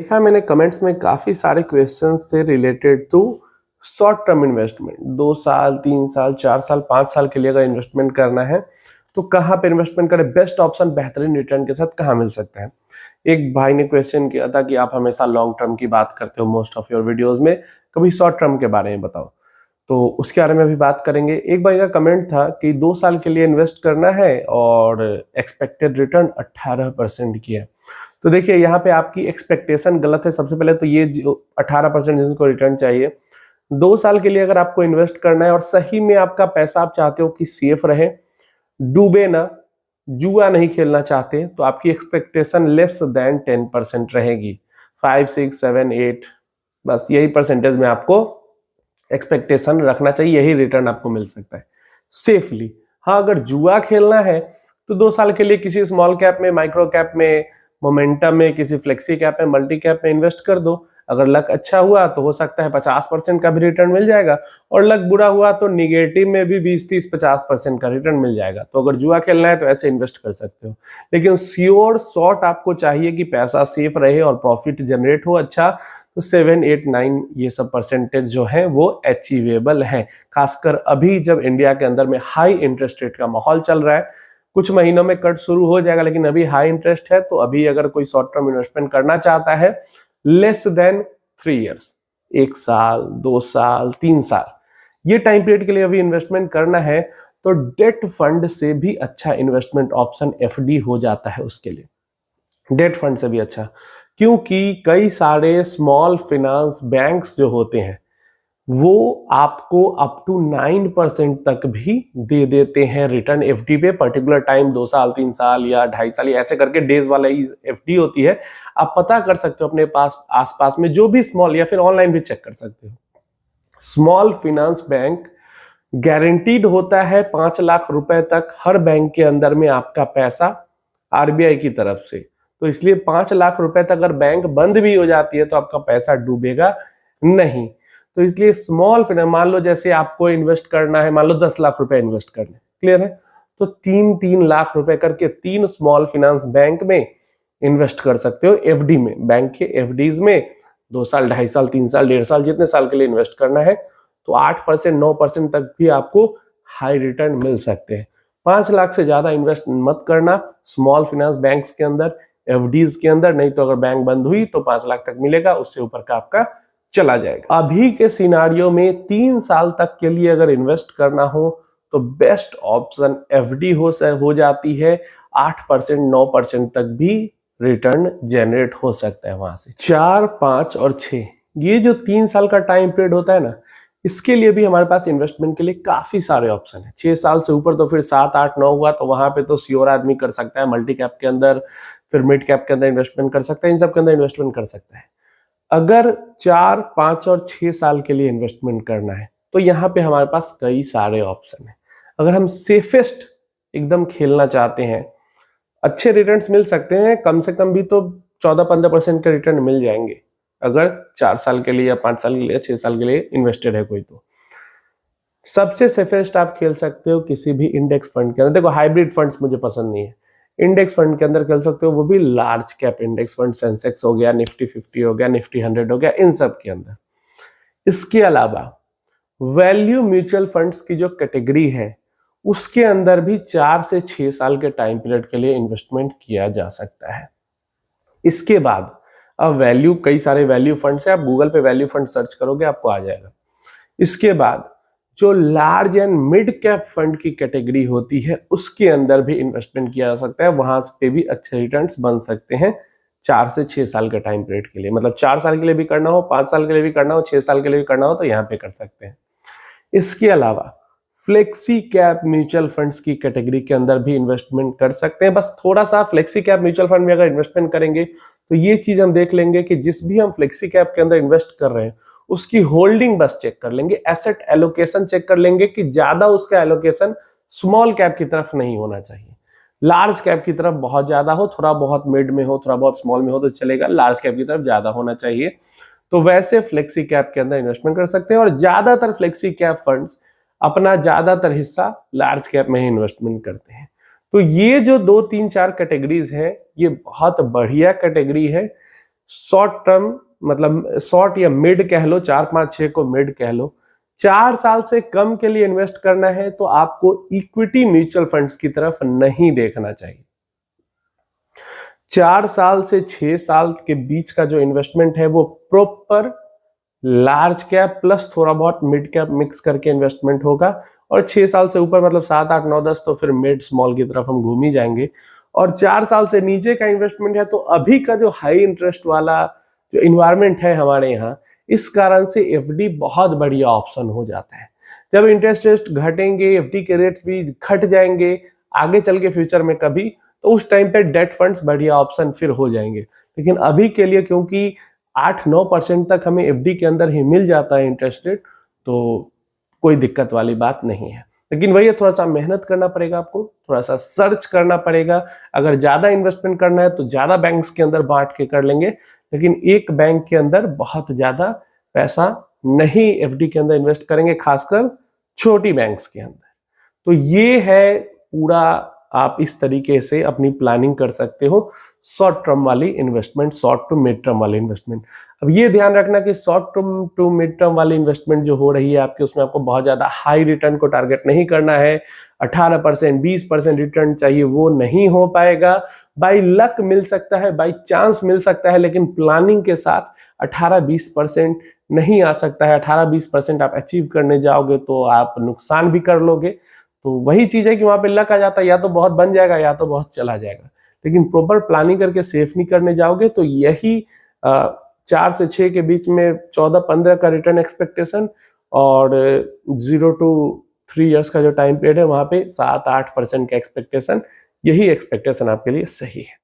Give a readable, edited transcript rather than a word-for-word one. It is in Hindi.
देखा मैंने कमेंट्स में काफी सारे क्वेश्चंस थे related to short term investment. 2 साल 3 साल 4 साल 5 साल के लिए अगर इन्वेस्टमेंट करना है तो कहाँ पे इन्वेस्टमेंट करें, बेस्ट ऑप्शन बेहतरीन रिटर्न के साथ कहाँ मिल सकता है। एक भाई ने क्वेश्चन किया था कि आप हमेशा लॉन्ग टर्म की बात करते हो मोस्ट ऑफ योर वीडियोस में, कभी शॉर्ट टर्म के बारे में बताओ। तो उसके बारे में अभी बात करेंगे। एक भाई का कमेंट था कि 2 साल के लिए इन्वेस्ट करना है और एक्सपेक्टेड रिटर्न 18% की है। तो देखिए यहाँ पे आपकी एक्सपेक्टेशन गलत है। सबसे पहले तो ये जो 18% जिनको रिटर्न चाहिए 2 साल के लिए अगर आपको इन्वेस्ट करना है और सही में आपका पैसा आप चाहते हो कि सेफ रहे, डूबे ना, जुआ नहीं खेलना चाहते, तो आपकी एक्सपेक्टेशन लेस देन 10% रहेगी। 5, 6, 7, 8 बस यही परसेंटेज में आपको एक्सपेक्टेशन रखना चाहिए, यही रिटर्न आपको मिल सकता है सेफली। हाँ, अगर जुआ खेलना है तो 2 साल के लिए किसी स्मॉल कैप में, माइक्रो कैप में, मोमेंटम में, किसी फ्लेक्सी कैप में, मल्टी कैप में इन्वेस्ट कर दो। अगर लक अच्छा हुआ तो हो सकता है 50% का भी रिटर्न मिल जाएगा, और लक बुरा हुआ तो निगेटिव में भी 20, 30, 50% का रिटर्न मिल जाएगा। तो अगर जुआ खेलना है तो ऐसे इन्वेस्ट कर सकते हो, लेकिन श्योर शॉर्ट आपको चाहिए कि पैसा सेफ रहे और प्रॉफिट जनरेट हो अच्छा, तो 7, 8, 9 ये सब परसेंटेज जो है वो अचीवेबल है। खासकर अभी जब इंडिया के अंदर में हाई इंटरेस्ट रेट का माहौल चल रहा है, कुछ महीनों में कट शुरू हो जाएगा, लेकिन अभी हाई इंटरेस्ट है। तो अभी अगर कोई शॉर्ट टर्म इन्वेस्टमेंट करना चाहता है लेस देन 3 इयर्स, 1 साल 2 साल 3 साल, ये टाइम पीरियड के लिए अभी इन्वेस्टमेंट करना है, तो डेट फंड से भी अच्छा इन्वेस्टमेंट ऑप्शन एफडी हो जाता है उसके लिए, डेट फंड से भी अच्छा। क्योंकि कई सारे स्मॉल फाइनेंस बैंक्स जो होते हैं वो आपको अप टू 9% तक भी दे देते हैं रिटर्न एफडी पे। पर्टिकुलर टाइम 2 साल 3 साल या 2.5 साल ऐसे करके डेज वाला एफडी होती है। आप पता कर सकते हो अपने पास आसपास में जो भी स्मॉल, या फिर ऑनलाइन भी चेक कर सकते हो। स्मॉल फाइनेंस बैंक गारंटीड होता है 5 लाख रुपए तक हर बैंक के अंदर में आपका पैसा आरबीआई की तरफ से। तो इसलिए 5 लाख रुपए तक अगर बैंक बंद भी हो जाती है तो आपका पैसा डूबेगा नहीं। तो इसलिए स्मॉल फाइनेंस, मान लो जैसे आपको इन्वेस्ट करना है, मान लो 10 लाख रुपए इन्वेस्ट करने, क्लियर है, तो 3-3 लाख रुपए करके 3 स्मॉल फाइनेंस बैंक में इन्वेस्ट कर सकते हो एफडी में। बैंक के एफडीज में 2 साल 2.5 साल 3 साल 1.5 साल जितने साल के लिए इन्वेस्ट करना है, तो 8% 9% तक भी आपको हाई रिटर्न मिल सकते हैं। 5 लाख से ज्यादा इन्वेस्ट मत करना स्मॉल फाइनेंस बैंक्स के अंदर, एफडीज के अंदर, नहीं तो अगर बैंक बंद हुई तो 5 लाख तक मिलेगा, उससे ऊपर का आपका चला जाएगा। अभी के सिनारियो में 3 साल तक के लिए अगर इन्वेस्ट करना हो तो बेस्ट ऑप्शन एफडी हो जाती है। 8% 9% तक भी रिटर्न जनरेट हो सकता है वहां से। 4, 5 और 6 ये जो 3 साल का टाइम पीरियड होता है ना, इसके लिए भी हमारे पास इन्वेस्टमेंट के लिए काफी सारे ऑप्शन है। 6 साल से ऊपर तो फिर 7, 8, 9 हुआ तो वहां पे तो श्योर आदमी कर सकता है। मल्टी कैप के अंदर, फिर मिड कैप के अंदर इन्वेस्टमेंट कर सकता है, इन सब के अंदर इन्वेस्टमेंट कर सकता है। अगर 4, 5 और 6 साल के लिए इन्वेस्टमेंट करना है तो यहाँ पे हमारे पास कई सारे ऑप्शन है। अगर हम सेफेस्ट एकदम खेलना चाहते हैं, अच्छे रिटर्न्स मिल सकते हैं, कम से कम भी तो 14-15% के रिटर्न मिल जाएंगे अगर 4 साल के लिए या 5 साल के लिए 6 साल के लिए इन्वेस्टेड है कोई। तो सबसे सेफेस्ट आप खेल सकते हो किसी भी इंडेक्स फंड के अंदर। देखो हाइब्रिड फंड्स मुझे पसंद नहीं है, इंडेक्स फंड के अंदर खेल सकते हो, वो भी large cap index fund, Sensex हो गया, निफ्टी 50 हो गया, निफ्टी 100 हो गया, इन सब के अंदर। इसके अलावा वैल्यू म्यूचुअल फंड्स की जो कैटेगरी है उसके अंदर भी 4 से 6 साल के टाइम पीरियड के लिए इन्वेस्टमेंट किया जा सकता है। इसके बाद अब वैल्यू, कई सारे वैल्यू फंड्स है, आप गूगल पे वैल्यू फंड सर्च करोगे आपको आ जाएगा। इसके बाद जो large and mid cap fund की कैटेगरी होती है उसके अंदर भी इन्वेस्टमेंट किया जा सकता है, वहां पे भी अच्छे रिटर्न्स बन सकते हैं 4 से 6 साल के टाइम पीरियड के लिए। मतलब 4 साल के लिए भी करना हो, 5 साल के लिए भी करना हो, 6 साल के लिए भी करना हो तो यहाँ पे कर सकते हैं। इसके अलावा फ्लेक्सी कैप म्यूचुअल फंड्स की कैटेगरी के अंदर भी इन्वेस्टमेंट कर सकते हैं। बस थोड़ा सा फ्लेक्सी कैप म्यूचुअल फंड में अगर इन्वेस्टमेंट करेंगे तो ये चीज हम देख लेंगे कि जिस भी हम फ्लेक्सी कैप के अंदर इन्वेस्ट कर रहे हैं उसकी होल्डिंग बस चेक कर लेंगे, एसेट एलोकेशन चेक कर लेंगे कि ज्यादा उसका एलोकेशन स्मॉल कैप की तरफ नहीं होना चाहिए, लार्ज कैप की तरफ बहुत ज्यादा हो, थोड़ा बहुत मिड में हो, थोड़ा बहुत स्मॉल में हो तो चलेगा, लार्ज कैप की तरफ ज्यादा होना चाहिए। तो वैसे फ्लेक्सी कैप के अंदर इन्वेस्टमेंट कर सकते हैं, और ज्यादातर फ्लेक्सी कैप फंड्स अपना ज्यादातर हिस्सा लार्ज कैप में ही इन्वेस्टमेंट करते हैं। तो ये जो 2, 3, 4 कैटेगरीज हैं ये बहुत बढ़िया कैटेगरी है। शॉर्ट टर्म मतलब शॉर्ट या मिड कह लो, 4 5 6 को मिड कह लो, 4 साल से कम के लिए इन्वेस्ट करना है तो आपको इक्विटी म्यूचुअल फंड्स की तरफ नहीं देखना चाहिए। 4 साल से 6 साल के बीच का जो इन्वेस्टमेंट है वो प्रॉपर लार्ज कैप प्लस थोड़ा बहुत मिड कैप मिक्स करके इन्वेस्टमेंट होगा, और 6 साल से ऊपर मतलब 7 8 9 10 तो फिर मिड स्मॉल की तरफ हम घूम ही जाएंगे। और 4 साल से नीचे का इन्वेस्टमेंट है तो अभी का जो हाई इंटरेस्ट वाला जो इन्वायरमेंट है हमारे यहाँ, इस कारण से एफडी बहुत बढ़िया ऑप्शन हो जाता है। जब इंटरेस्ट रेट घटेंगे, एफडी के रेट्स भी घट जाएंगे आगे चल के फ्यूचर में कभी, तो उस टाइम पे डेट फंड्स बढ़िया ऑप्शन फिर हो जाएंगे। लेकिन अभी के लिए क्योंकि 8-9% तक हमें एफडी के अंदर ही मिल जाता है इंटरेस्ट रेट, तो कोई दिक्कत वाली बात नहीं है। लेकिन वही थोड़ा सा मेहनत करना पड़ेगा आपको, थोड़ा सा सर्च करना पड़ेगा। अगर ज्यादा इन्वेस्टमेंट करना है तो ज्यादा बैंक्स के अंदर बांट के कर लेंगे, लेकिन एक बैंक के अंदर बहुत ज्यादा पैसा नहीं एफडी के अंदर इन्वेस्ट करेंगे, खासकर छोटी बैंक्स के अंदर। तो ये है पूरा, आप इस तरीके से अपनी प्लानिंग कर सकते हो शॉर्ट टर्म वाली investment, short to mid term वाली इन्वेस्टमेंट। अब ये ध्यान रखना कि short term to mid term वाली इन्वेस्टमेंट जो हो रही है आपकी, उसमें आपको बहुत ज्यादा हाई रिटर्न को टारगेट नहीं करना है। 18% 20% रिटर्न चाहिए, वो नहीं हो पाएगा। बाई लक मिल सकता है, बाई चांस मिल सकता है, लेकिन प्लानिंग के साथ 18-20% नहीं आ सकता है। 18-20% आप अचीव करने जाओगे तो आप नुकसान भी कर लोगे। तो वही चीज है कि वहां पे लक आ जाता है, या तो बहुत बन जाएगा या तो बहुत चला जाएगा। लेकिन प्रॉपर प्लानिंग करके सेफ नहीं करने जाओगे तो यही 4 से 6 के बीच में 14-15 का रिटर्न एक्सपेक्टेशन, और 0 to 3 इयर्स का जो टाइम पीरियड है वहां पे 7-8% का एक्सपेक्टेशन, यही एक्सपेक्टेशन आपके लिए सही है।